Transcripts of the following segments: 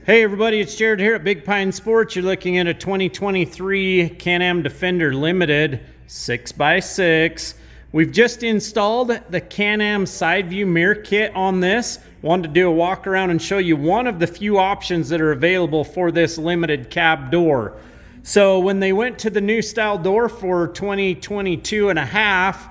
Hey everybody, it's Jared here at Big Pine Sports. You're looking at a 2023 Can-Am Defender Limited 6x6. We've just installed the Can-Am side view mirror kit on this. Wanted to do a walk around and show you one of the few options that are available for this limited cab door. So when they went to the new style door for 2022 and a half,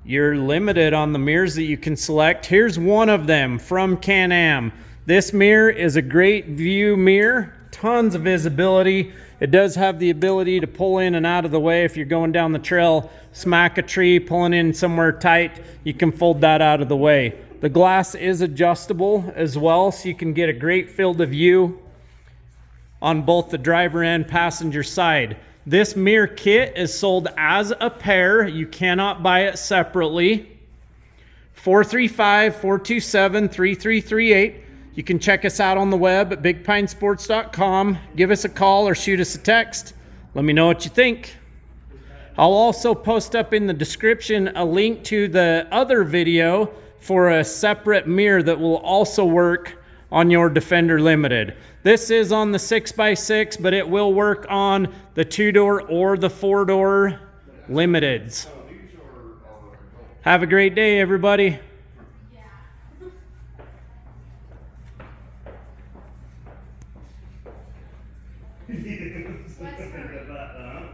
you're limited on the mirrors that you can select. Here's one of them from Can-Am. This mirror is a great view mirror, tons of visibility. It does have the ability to pull in and out of the way if you're going down the trail, smack a tree, pulling in somewhere tight, you can fold that out of the way. The glass is adjustable as well, so you can get a great field of view on both the driver and passenger side. This mirror kit is sold as a pair. You cannot buy it separately. 435-427-3338. You can check us out on the web at bigpinesports.com. Give us a call or shoot us a text. Let me know what you think. I'll also post up in the description a link to the other video for a separate mirror that will also work on your Defender Limited. This is on the 6x6, but it will work on the 2-door or the 4-door Limiteds. Have a great day, everybody. What's her?